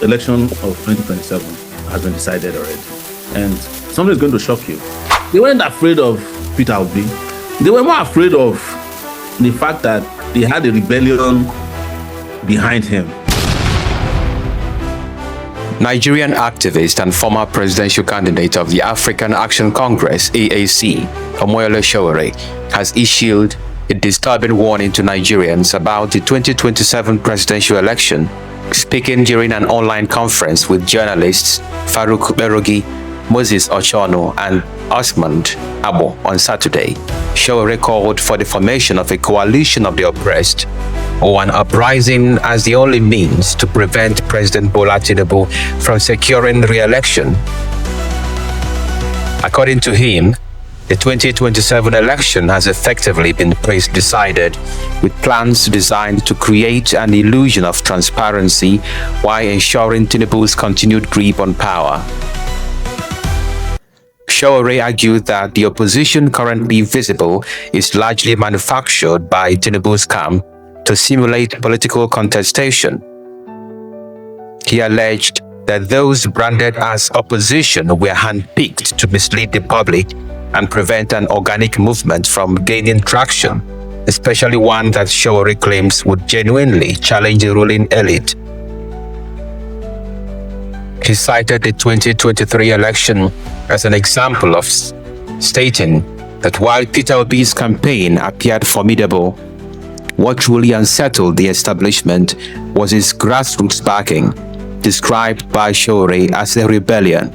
election of 2027 has been decided already. And something is going to shock you. They weren't afraid of Peter Obi. They were more afraid of the fact that they had a rebellion behind him. Nigerian activist and former presidential candidate of the African Action Congress, AAC, Omoyele Sowore, has issued a disturbing warning to Nigerians about the 2027 presidential election. Speaking during an online conference with journalists Farouk Berogi, Moses Ochono, and Osmond Abo on Saturday, Sowore called for the formation of a coalition of the oppressed, or an uprising, as the only means to prevent President Bola Tinubu from securing re-election. According to him, the 2027 election has effectively been decided, with plans designed to create an illusion of transparency while ensuring Tinubu's continued grip on power. Sowore argued that the opposition currently visible is largely manufactured by Tinubu's camp to simulate political contestation. He alleged that those branded as opposition were handpicked to mislead the public and prevent an organic movement from gaining traction, especially one that Sowore claims would genuinely challenge the ruling elite. He cited the 2023 election as an example of stating that while Peter Obi's campaign appeared formidable, what truly unsettled the establishment was his grassroots backing, described by Sowore as a rebellion.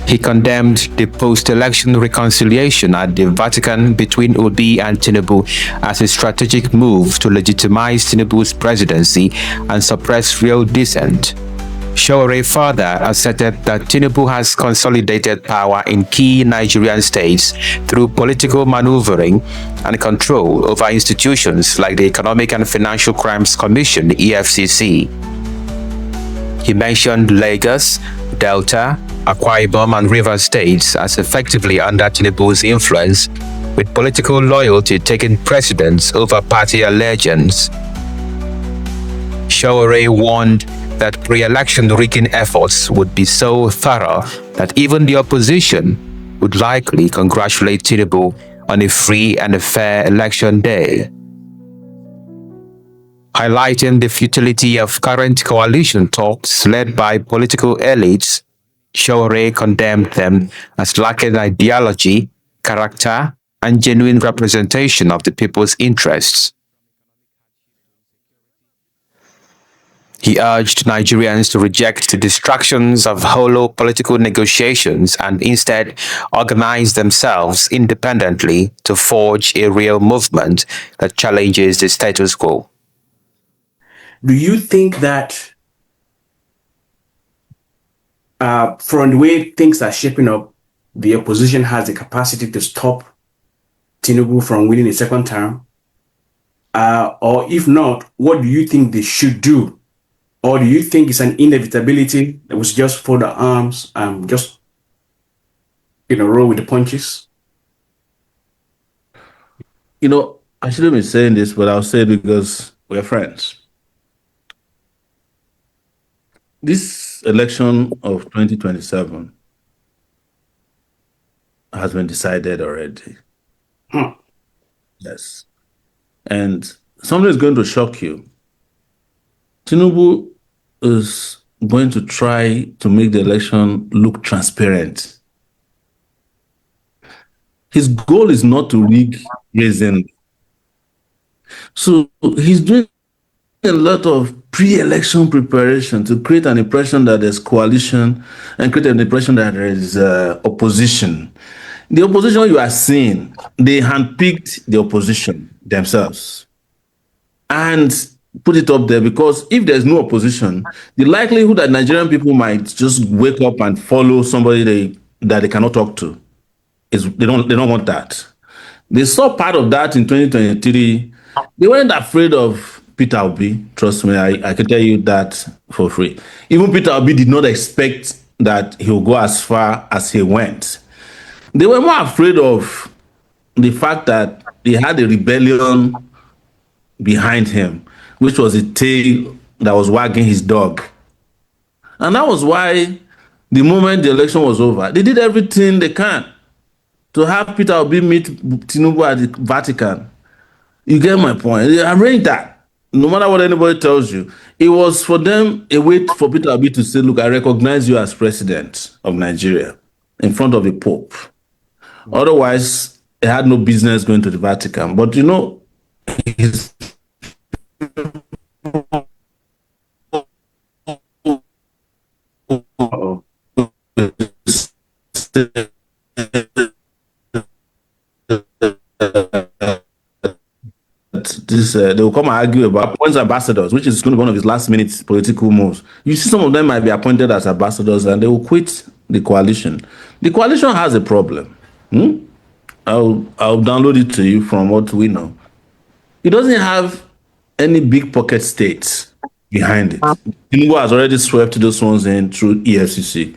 He condemned the post-election reconciliation at the Vatican between Obi and Tinubu as a strategic move to legitimize Tinubu's presidency and suppress real dissent. Sowore further asserted that Tinubu has consolidated power in key Nigerian states through political maneuvering and control over institutions like the Economic and Financial Crimes Commission, EFCC. He mentioned Lagos, Delta, Akwa Ibom and Rivers states as effectively under Tinubu's influence, with political loyalty taking precedence over party allegiance. Sowore warned that pre-election rigging efforts would be so thorough that even the opposition would likely congratulate Tinubu on a free and a fair election day. Highlighting the futility of current coalition talks led by political elites, Sowore condemned them as lacking ideology, character, and genuine representation of the people's interests. He urged Nigerians to reject the distractions of hollow political negotiations and instead organize themselves independently to forge a real movement that challenges the status quo. Do you think that from the way things are shaping up, the opposition has the capacity to stop Tinubu from winning a second term? Or if not, what do you think they should do? Or do you think it's an inevitability that was just fold their arms and just, roll with the punches? I shouldn't be saying this, but I'll say it because we're friends. This election of 2027 has been decided already. Yes. And something is going to shock you. Tinubu is going to try to make the election look transparent. His goal is not to rig reason. So he's doing a lot of pre-election preparation to create an impression that there's coalition and create an impression that there is opposition. The opposition you are seeing, they handpicked the opposition themselves and put it up there, because if there's no opposition, the likelihood that Nigerian people might just wake up and follow somebody that they cannot talk to is they don't want that. They saw part of that in 2023. They weren't afraid of Peter Obi. Trust me, I can tell you that for free. Even Peter Obi did not expect that he'll go as far as he went. They were more afraid of the fact that they had a rebellion behind him, which was a tail that was wagging his dog. And that was why the moment the election was over, they did everything they can to have Peter Obi meet Tinubu at the Vatican. You get my point. They arranged that. No matter what anybody tells you, it was for them a way for Peter Obi to say, look, I recognize you as president of Nigeria in front of a pope. Otherwise, they had no business going to the Vatican. But you know, his Uh-oh. this they will come and argue about appoint ambassadors, which is going to be one of his last minute political moves. You see, some of them might be appointed as ambassadors and they will quit the coalition. The coalition has a problem. I'll download it to you from what we know. It doesn't have any big pocket states behind it. Tinubu has already swept those ones in through EFCC.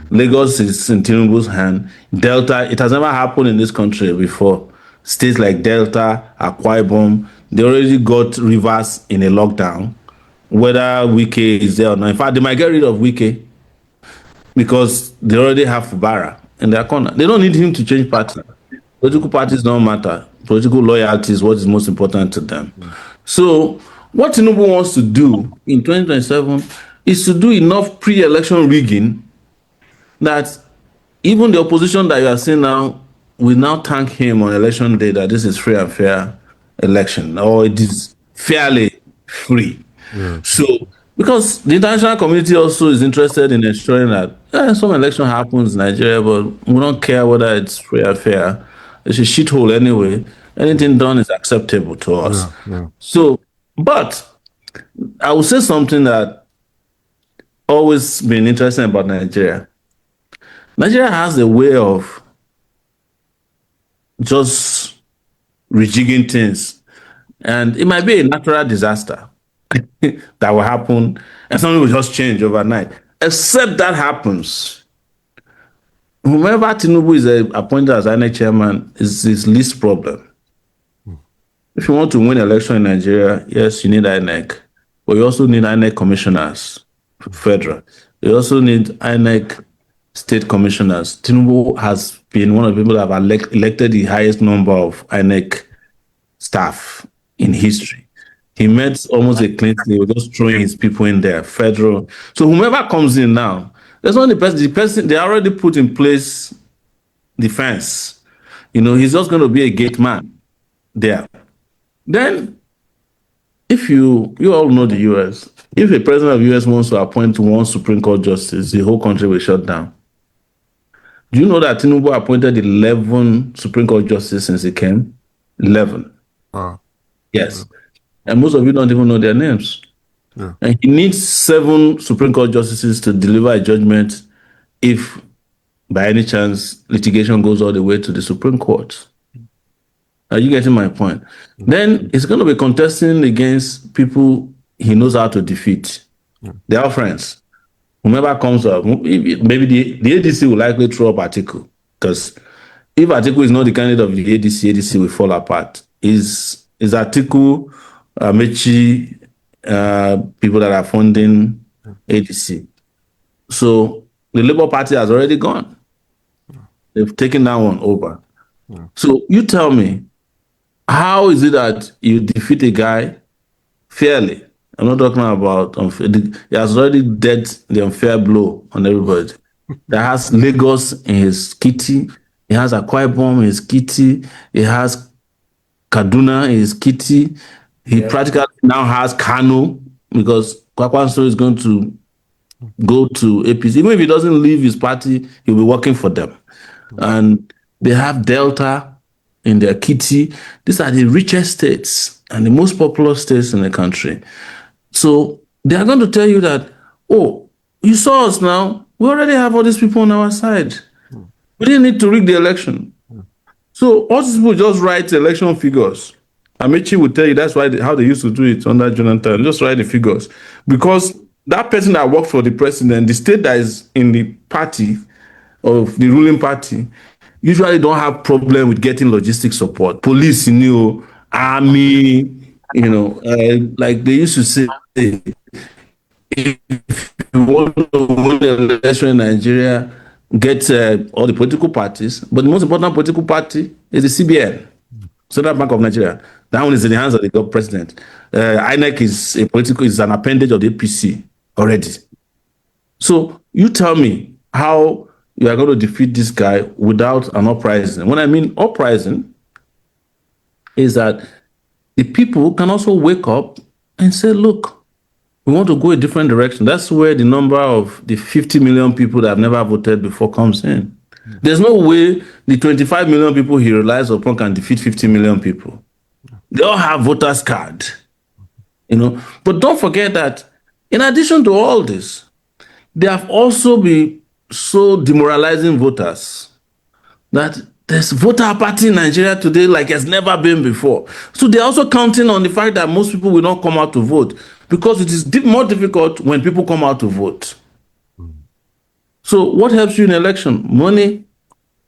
Lagos is in Tinubu's hand. Delta, it has never happened in this country before. States like Delta, Akwa Ibom, they already got rivers in a lockdown. Whether Wike is there or not. In fact, they might get rid of Wike because they already have Fubara in their corner. They don't need him to change party. Political parties don't matter. Political loyalty is what is most important to them. So what Tinubu wants to do in 2027 is to do enough pre-election rigging that even the opposition that you are seeing now will now thank him on election day that this is free and fair election, or it is fairly free. So, because the international community also is interested in ensuring that some election happens in Nigeria, but we don't care whether it's free or fair. It's a shithole anyway. Anything done is acceptable to us. So, but I will say something that always been interesting about Nigeria. Nigeria has a way of just rejigging things, and it might be a natural disaster that will happen, and something will just change overnight. Except that happens, whomever Tinubu is appointed as INEC chairman is his least problem. If you want to win election in Nigeria, yes, you need INEC, but you also need INEC commissioners, federal. You also need INEC state commissioners. Tinubu has been one of the people that have elected the highest number of INEC staff in history. He met almost a clean slate. He was just throwing his people in there, federal. So whomever comes in now, there's not the person, they already put in place defense. You know, he's just going to be a gate man there. Then, if you all know the US, if a president of the US wants to appoint one Supreme Court justice, the whole country will shut down. Do you know that Tinubu appointed 11 Supreme Court justices since he came? 11. Yes. And most of you don't even know their names. And he needs 7 Supreme Court justices to deliver a judgment if, by any chance, litigation goes all the way to the Supreme Court. Are you getting my point? Then he's going to be contesting against people he knows how to defeat. They are friends. Whomever comes up, maybe the ADC will likely throw up Atiku, because if Atiku is not the candidate of the ADC will fall apart. Is Atiku, Mechi, people that are funding ADC. So the Labour Party has already gone. They've taken that one over. So you tell me, how is it that you defeat a guy fairly? I'm not talking about unfair. He has already dealt the unfair blow on everybody. That has Lagos in his kitty. He has Akwa Ibom in his kitty. He has Kaduna in his kitty. He practically now has Kano, because Kwakwanso is going to go to APC. Even if he doesn't leave his party, he'll be working for them. And they have Delta in their kitty. These are the richest states and the most popular states in the country. So they are going to tell you that, oh, you saw us now. We already have all these people on our side. We didn't need to rig the election. So all these people just write election figures. Amici will tell you that's why how they used to do it under Jonathan. Just write the figures. Because that person that worked for the president, the state that is in the party of the ruling party, usually don't have problem with getting logistic support. Police, army, like they used to say, if want to win the election in Nigeria, get all the political parties, but the most important political party is the CBN, Central Bank of Nigeria. That one is in the hands of the president. INEC is an appendage of the APC already. So you tell me how you are going to defeat this guy without an uprising. When I mean uprising, is that the people can also wake up and say, look, we want to go a different direction. That's where the number of the 50 million people that have never voted before comes in. There's no way the 25 million people he relies upon can defeat 50 million people. They all have voters card, But don't forget that in addition to all this, they have also been so demoralizing voters that there's voter apathy in Nigeria today like it's never been before. So they're also counting on the fact that most people will not come out to vote because it is more difficult when people come out to vote. So what helps you in election? Money.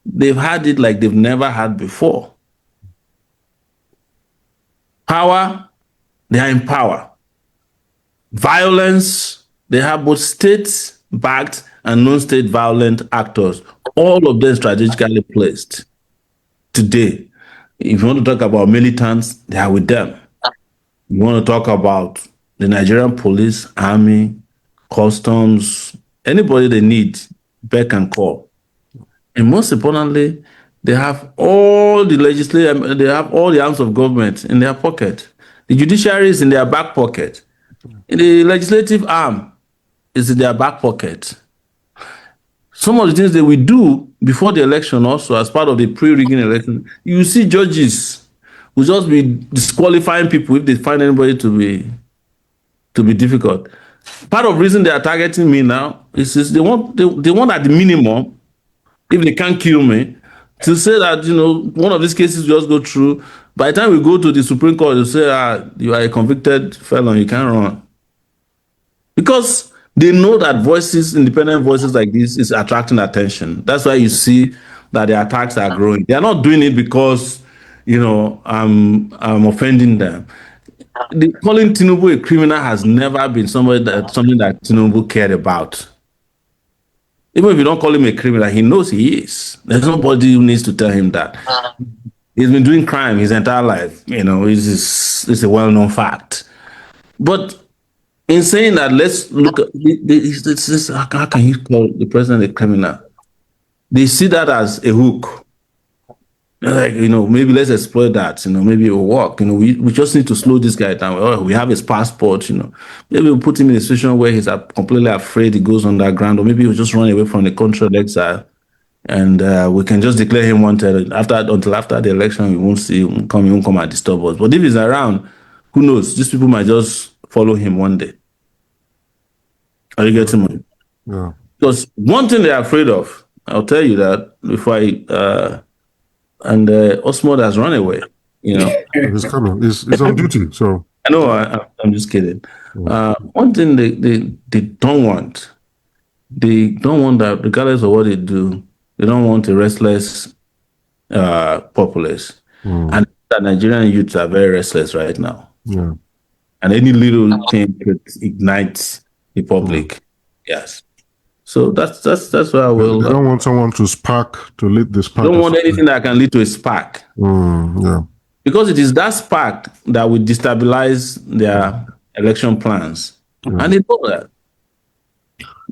They've had it like they've never had before. Power, they are in power. Violence, they have both state-backed and non-state violent actors, all of them strategically placed. Today, if you want to talk about militants, they are with them. You want to talk about the Nigerian police, army, customs, anybody they need, beck and call. And most importantly, they have all the legislative, they have all the arms of government in their pocket. The judiciary is in their back pocket. The legislative arm is in their back pocket. Some of the things that we do before the election also, as part of the pre-rigging election, you see judges will just be disqualifying people if they find anybody to be difficult. Part of the reason they are targeting me now is they want at the minimum, if they can't kill me, to say that, one of these cases just go through. By the time we go to the Supreme Court, they'll say, you are a convicted felon, you can't run. Because they know that independent voices like this is attracting attention. That's why you see that the attacks are growing. They are not doing it because, I'm offending them. Calling Tinubu a criminal has never been something that Tinubu cared about. Even if you don't call him a criminal, he knows he is. There's nobody who needs to tell him that. He's been doing crime his entire life. It's a well-known fact. But in saying that, let's look at this, how can you call the president a criminal? They see that as a hook. Like, maybe let's exploit that, maybe it will work. We just need to slow this guy down. Oh, we have his passport, maybe we'll put him in a situation where he's completely afraid he goes underground, or maybe he'll just run away from the controlled exile. And we can just declare him wanted until after the election. We won't see him come, he won't come and disturb us. But if he's around, who knows? These people might just follow him one day. Are you getting me? Yeah. Because one thing they're afraid of, I'll tell you that before Osmond has run away, He's coming. He's on duty, so. I know, I'm just kidding. One thing they don't want that, regardless of what they do, they don't want a restless populace. And the Nigerian youths are very restless right now. Yeah. And any little thing could ignite the public. Yes. So that's why I will. They don't want someone to lit the spark. They don't want anything that can lead to a spark. Yeah. Because it is that spark that will destabilize their election plans. Yeah. And they know that.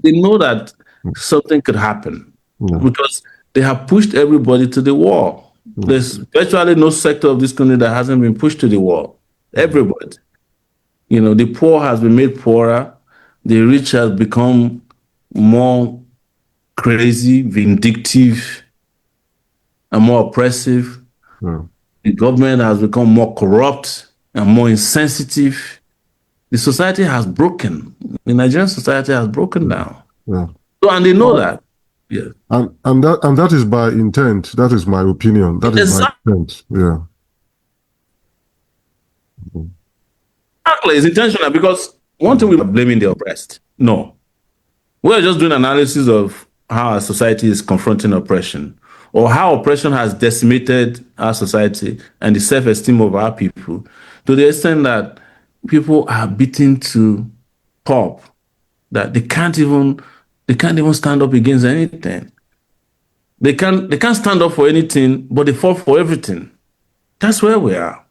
They know that something could happen. Yeah. Because they have pushed everybody to the wall. Yeah. There's virtually no sector of this country that hasn't been pushed to the wall. Everybody. The poor has been made poorer. The rich has become more crazy, vindictive, and more oppressive. Yeah. The government has become more corrupt and more insensitive. The society has broken. The Nigerian society has broken down. Yeah. So, and they know that. Yeah. And that is by intent. That is my opinion. That is by intent. Yeah. Exactly, it's intentional, because one thing, we are blaming the oppressed. No. We're just doing analysis of how our society is confronting oppression, or how oppression has decimated our society and the self-esteem of our people, to the extent that people are beaten to pulp that they can't even stand up against anything. They can't stand up for anything, but they fall for everything. That's where we are.